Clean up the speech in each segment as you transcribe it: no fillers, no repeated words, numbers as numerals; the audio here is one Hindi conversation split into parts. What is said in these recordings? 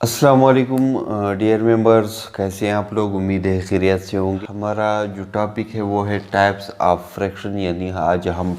अस्सलाम वालेकुम डियर मेंबर्स, कैसे हैं आप लोग। उम्मीद है खैरियत से होंगे। हमारा जो टॉपिक है वो है टाइप्स ऑफ फ्रैक्शन, यानी आज हम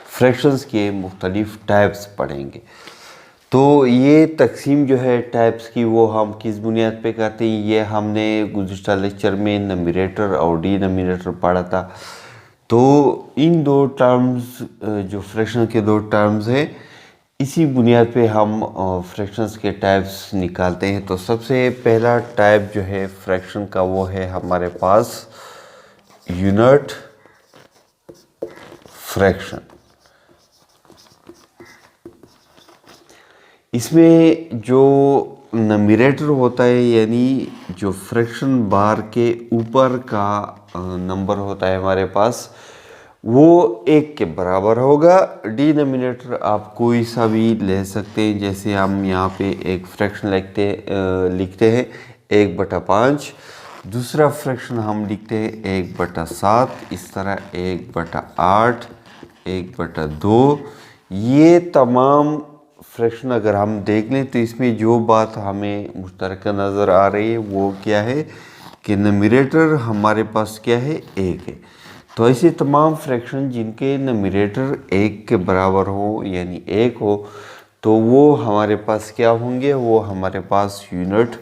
फ्रैक्शंस के मुख्तलिफ टाइप्स पढ़ेंगे। तो ये तकसीम जो है टाइप्स की वो हम किस बुनियाद पे करते हैं, ये हमने गुज़िश्ता लेक्चर में नमीरेटर और डिनोमिनेटर पढ़ा था। तो इन दो टर्म्स जो फ्रैक्शन के दो टर्म्स हैं, इसी बुनियाद पे हम फ्रैक्शंस के टाइप्स निकालते हैं। तो सबसे पहला टाइप जो है फ्रैक्शन का वो है हमारे पास यूनिट फ्रैक्शन। इसमें जो नमीरेटर होता है, यानी जो फ्रैक्शन बार के ऊपर का नंबर होता है हमारे पास, वो एक के बराबर होगा। डिनोमिनेटर आप कोई सा भी ले सकते हैं, जैसे हम यहाँ पे एक फ्रैक्शन लिखते हैं 1/5। दूसरा फ्रैक्शन हम लिखते हैं 1/7। इस तरह 1/8, 1/2। ये तमाम फ्रैक्शन अगर हम देख लें तो इसमें जो बात हमें मुश्तरका नज़र आ रही है वो क्या है कि नमीरेटर हमारे पास क्या है, 1 है। तो ऐसे तमाम फ्रैक्शन जिनके नमीरेटर 1 के बराबर हो, यानी 1 हो, तो वो हमारे पास क्या होंगे, वो हमारे पास यूनिट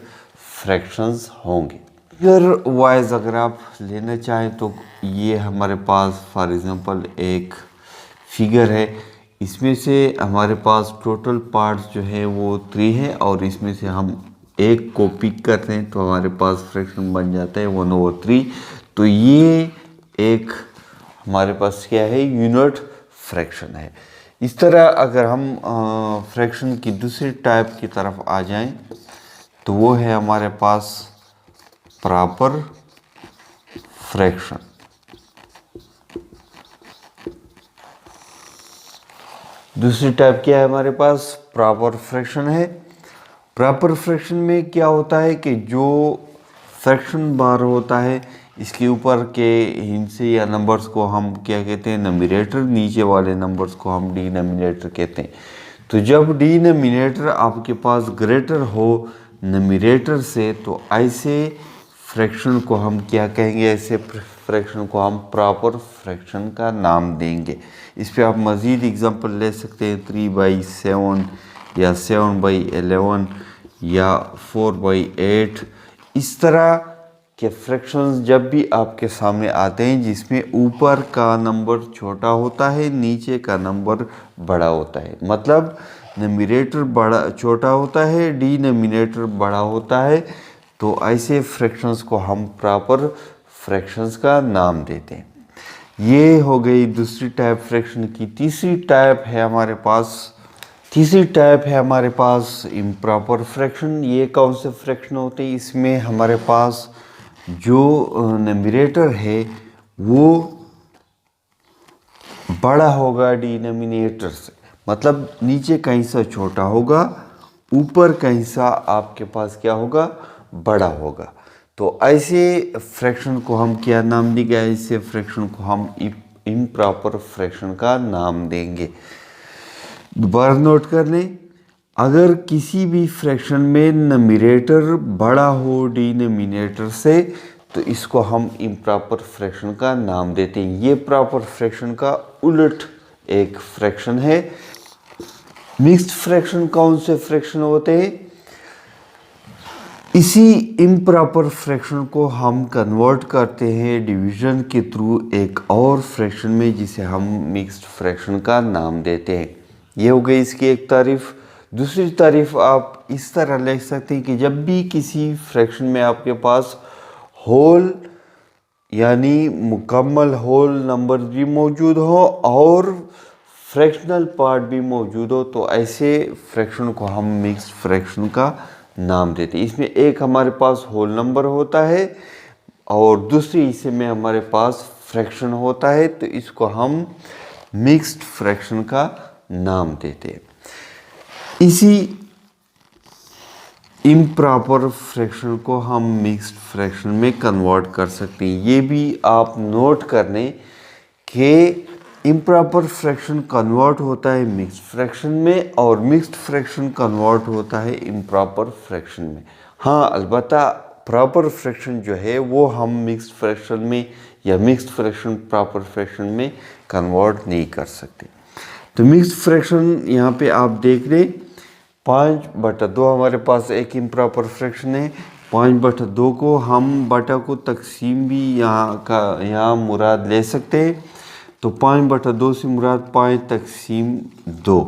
फ्रैक्शंस होंगे। अगर आप लेना चाहें तो ये हमारे पास फॉर एग्ज़ाम्पल एक फिगर है। इसमें से हमारे पास टोटल पार्ट्स जो है वो 3 हैं और इसमें से हम एक को पिक करते हैं तो हमारे पास फ्रैक्शन बन जाता है 1/3। तो ये एक हमारे पास क्या है, यूनिट फ्रैक्शन है। इस तरह अगर हम फ्रैक्शन की दूसरी टाइप की तरफ आ जाएं तो वो है हमारे पास प्रॉपर फ्रैक्शन। दूसरी टाइप क्या है हमारे पास, प्रॉपर फ्रैक्शन है। प्रॉपर फ्रैक्शन में क्या होता है कि जो फ्रैक्शन बार होता है इसके ऊपर के हिस्से या नंबर्स को हम क्या कहते हैं, नमीरेटर। नीचे वाले नंबर्स को हम डिनोमिनेटर कहते हैं। तो जब डिनोमिनेटर आपके पास ग्रेटर हो नमीरेटर से, तो ऐसे फ्रैक्शन को हम क्या कहेंगे, ऐसे फ्रैक्शन को हम प्रॉपर फ्रैक्शन का नाम देंगे। इस पे आप मज़ीद एग्जांपल ले सकते हैं, 3/7 या 7/11 या 4/8। इस तरह के फ्रैक्शंस जब भी आपके सामने आते हैं जिसमें ऊपर का नंबर छोटा होता है, नीचे का नंबर बड़ा होता है, मतलब नमीरेटर बड़ा छोटा होता है, डिनोमिनेटर बड़ा होता है, तो ऐसे फ्रैक्शंस को हम प्रॉपर फ्रैक्शंस का नाम देते हैं। ये हो गई दूसरी टाइप फ्रैक्शन की। तीसरी टाइप है हमारे पास इम्प्रॉपर फ्रैक्शन। ये कौन से फ्रैक्शन होते हैं, इसमें हमारे पास जो नमीरेटर है वो बड़ा होगा डिनोमिनेटर से, मतलब नीचे का हिस्सा छोटा होगा, ऊपर का हिस्सा आपके पास क्या होगा, बड़ा होगा। तो ऐसे फ्रैक्शन को हम क्या नाम देंगे, ऐसे फ्रैक्शन को हम इम्प्रॉपर फ्रैक्शन का नाम देंगे। दोबारा नोट कर लें, अगर किसी भी फ्रैक्शन में नमीरेटर बड़ा हो डिनोमिनेटर से तो इसको हम इम्प्रॉपर फ्रैक्शन का नाम देते हैं। ये प्रॉपर फ्रैक्शन का उलट एक फ्रैक्शन है। मिक्स्ड फ्रैक्शन कौन से फ्रैक्शन होते हैं, इसी इम्प्रॉपर फ्रैक्शन को हम कन्वर्ट करते हैं डिवीजन के थ्रू एक और फ्रैक्शन में, जिसे हम मिक्स्ड फ्रैक्शन का नाम देते हैं। ये हो गई इसकी एक तारीफ। दूसरी तारीफ आप इस तरह लिख सकते हैं कि जब भी किसी फ्रैक्शन में आपके पास होल यानी मुकम्मल होल नंबर भी मौजूद हो और फ्रैक्शनल पार्ट भी मौजूद हो, तो ऐसे फ्रैक्शन को हम मिक्स्ड फ्रैक्शन का नाम देते हैं। इसमें एक हमारे पास होल नंबर होता है और दूसरे हिस्से में हमारे पास फ्रैक्शन होता है, तो इसको हम मिक्स्ड फ्रैक्शन का नाम देते हैं। इसी इम्प्रॉपर फ्रैक्शन को हम मिक्स्ड फ्रैक्शन में कन्वर्ट कर सकते हैं। ये भी आप नोट कर लें कि इम्प्रॉपर फ्रैक्शन कन्वर्ट होता है मिक्स्ड फ्रैक्शन में और मिक्स्ड फ्रैक्शन कन्वर्ट होता है इम्प्रॉपर फ्रैक्शन में। हाँ, अलबत्ता प्रॉपर फ्रैक्शन जो है वो हम मिक्स्ड फ्रैक्शन में या मिक्स्ड फ्रैक्शन प्रॉपर फ्रैक्शन में कन्वर्ट नहीं कर सकते। तो मिक्स्ड फ्रैक्शन यहाँ पे आप देख लें, 5/2 हमारे पास एक इम्प्रॉपर फ्रैक्शन है। 5/2 को हम बटा को तकसीम भी यहाँ मुराद ले सकते हैं। तो 5/2 से मुराद 5 तकसीम 2,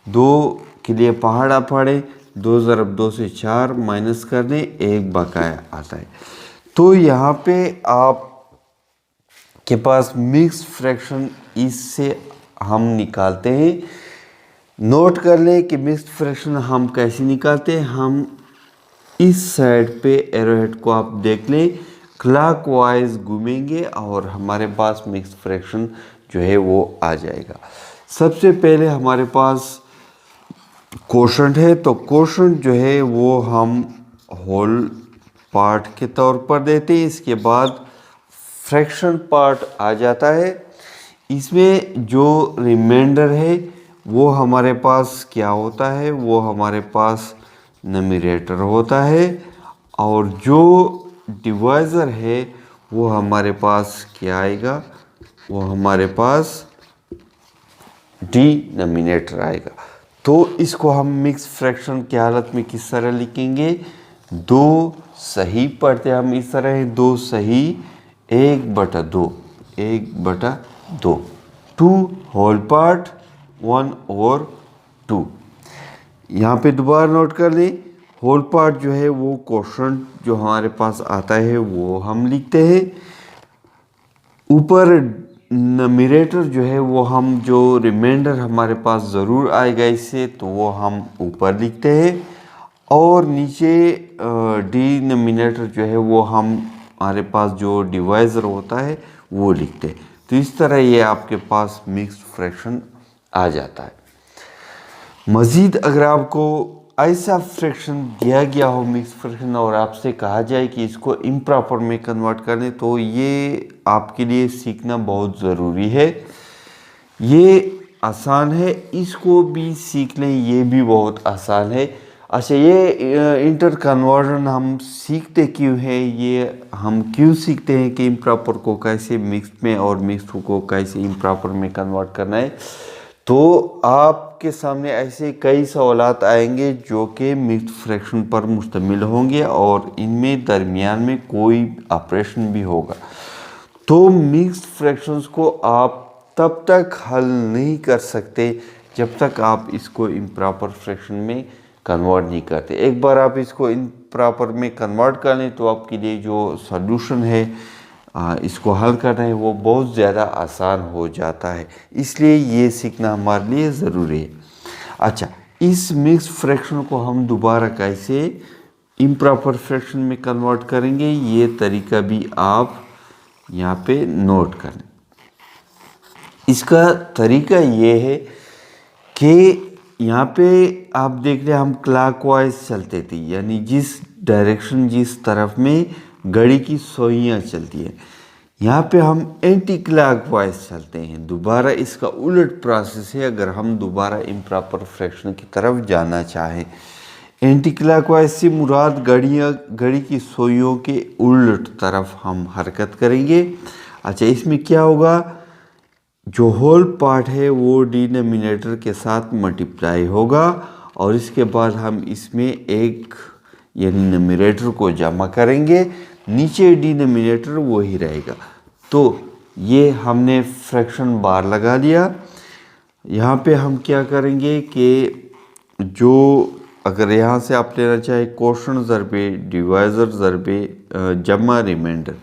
2 के लिए पहाड़ा पड़े, 2 ज़रब 2 से 4 माइनस करने 1 बकाया आता है। तो यहाँ पे आप के पास मिक्स फ्रैक्शन इससे हम निकालते हैं। नोट कर लें कि मिक्स्ड फ्रैक्शन हम कैसे निकालते हैं। हम इस साइड पे एरोहेड को आप देख लें, क्लॉकवाइज घूमेंगे और हमारे पास मिक्स्ड फ्रैक्शन जो है वो आ जाएगा। सबसे पहले हमारे पास कोशेंट है, तो कोशेंट जो है वो हम होल पार्ट के तौर पर देते हैं। इसके बाद फ्रैक्शन पार्ट आ जाता है। इसमें जो रिमाइंडर है वो हमारे पास क्या होता है, वो हमारे पास न्यूमरेटर होता है और जो डिवाइज़र है वो हमारे पास क्या आएगा, वो हमारे पास डिनोमिनेटर आएगा। तो इसको हम मिक्स फ्रैक्शन की हालत में किस तरह लिखेंगे, 2 सही पढ़ते हम इस तरह है, 2 सही 1/2, 1/2, 2 होल पार्ट 1 और 2। यहाँ पे दोबारा नोट कर लें, होल पार्ट जो है वो कोशेंट जो हमारे पास आता है वो हम लिखते हैं। ऊपर न्यूमरेटर जो है वो हम जो रिमाइंडर हमारे पास ज़रूर आएगा इससे, तो वो हम ऊपर लिखते हैं और नीचे डिनोमिनेटर जो है वो हम हमारे पास जो डिवाइज़र होता है वो लिखते हैं। तो इस तरह ये आपके पास मिक्स्ड फ्रैक्शन आ जाता है। मज़ीद अगर आपको ऐसा फ्रैक्शन दिया गया हो मिक्स फ्रैक्शन और आपसे कहा जाए कि इसको इम्प्रॉपर में कन्वर्ट करने, तो ये आपके लिए सीखना बहुत ज़रूरी है। ये आसान है, इसको भी सीख लें, ये भी बहुत आसान है। अच्छा, ये इंटर कन्वर्जन हम सीखते क्यों हैं, ये हम क्यों सीखते हैं कि इम्प्रॉपर को कैसे मिक्स्ड में और मिक्स्ड को कैसे इम्प्रॉपर में कन्वर्ट करना है। तो आपके सामने ऐसे कई सवालात आएंगे जो कि मिक्स्ड फ्रैक्शन पर मुश्तमिल होंगे और इनमें दरमियान में कोई ऑपरेशन भी होगा। तो मिक्स्ड फ्रैक्शंस को आप तब तक हल नहीं कर सकते जब तक आप इसको इम्प्रॉपर फ्रैक्शन में कन्वर्ट नहीं करते। एक बार आप इसको इम्प्रॉपर में कन्वर्ट कर लें तो आपके लिए जो सॉल्यूशन है इसको हल करना है वो बहुत ज़्यादा आसान हो जाता है। इसलिए ये सीखना हमारे लिए ज़रूरी है। अच्छा, इस मिक्स फ्रैक्शन को हम दोबारा कैसे इम्प्रॉपर फ्रैक्शन में कन्वर्ट करेंगे, ये तरीका भी आप यहाँ पे नोट करें। इसका तरीका ये है कि यहाँ पे आप देख रहे हम क्लॉकवाइज चलते थे, यानी जिस डायरेक्शन जिस तरफ में घड़ी की सुइयाँ चलती है, यहाँ पे हम एंटी क्लॉकवाइज चलते हैं। दोबारा इसका उलट प्रोसेस है अगर हम दोबारा इम्प्रॉपर फ्रैक्शन की तरफ जाना चाहें। एंटी क्लॉकवाइज से मुराद घड़ी की सुइयों के उलट तरफ हम हरकत करेंगे। अच्छा, इसमें क्या होगा, जो होल पार्ट है वो डिनोमिनेटर के साथ मल्टीप्लाई होगा और इसके बाद हम इसमें एक यानी न्यूमरेटर को जमा करेंगे, नीचे डिनोमिनेटर वही रहेगा। तो ये हमने फ्रैक्शन बार लगा दिया। यहाँ पे हम क्या करेंगे कि जो अगर यहाँ से आप लेना चाहे कोशेंट ज़रबे डिवाइज़र ज़रबे जमा रिमाइंडर,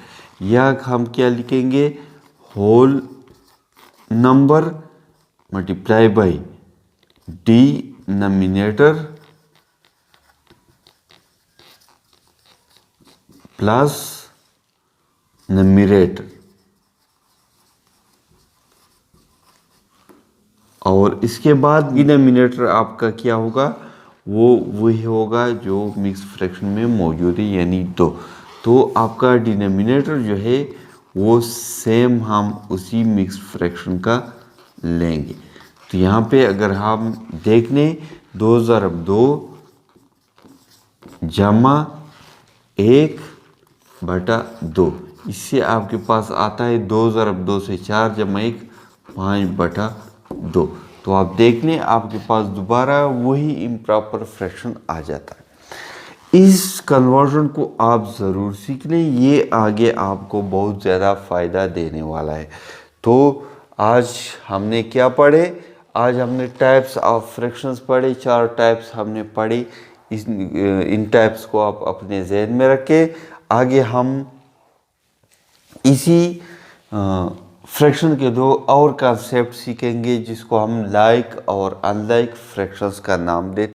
या हम क्या लिखेंगे, whole number multiply by denominator plus numerator, और इसके बाद डिनोमिनेटर आपका क्या होगा, वो वही होगा जो मिक्स फ्रैक्शन में मौजूद है, यानी 2। तो आपका डिनोमिनेटर जो है वो सेम हम उसी मिक्स फ्रैक्शन का लेंगे। तो यहाँ पे अगर हम देख लें 2 ज़रब 2 जमा 1/2, इससे आपके पास आता है 2 ज़रब 2 से 4 जमा 1 5/2। तो आप देख लें आपके पास दोबारा वही इम्प्रॉपर फ्रैक्शन आ जाता है। इस कन्वर्जन को आप ज़रूर सीख लें, ये आगे आपको बहुत ज़्यादा फ़ायदा देने वाला है। तो आज हमने क्या पढ़े? आज हमने टाइप्स ऑफ फ्रैक्शंस पढ़े, 4 टाइप्स हमने पढ़ी। इन टाइप्स को आप अपने जहन में रखें। आगे हम इसी फ्रैक्शन के 2 और कॉन्सेप्ट सीखेंगे जिसको हम लाइक और अनलाइक फ्रैक्शंस का नाम देते हैं।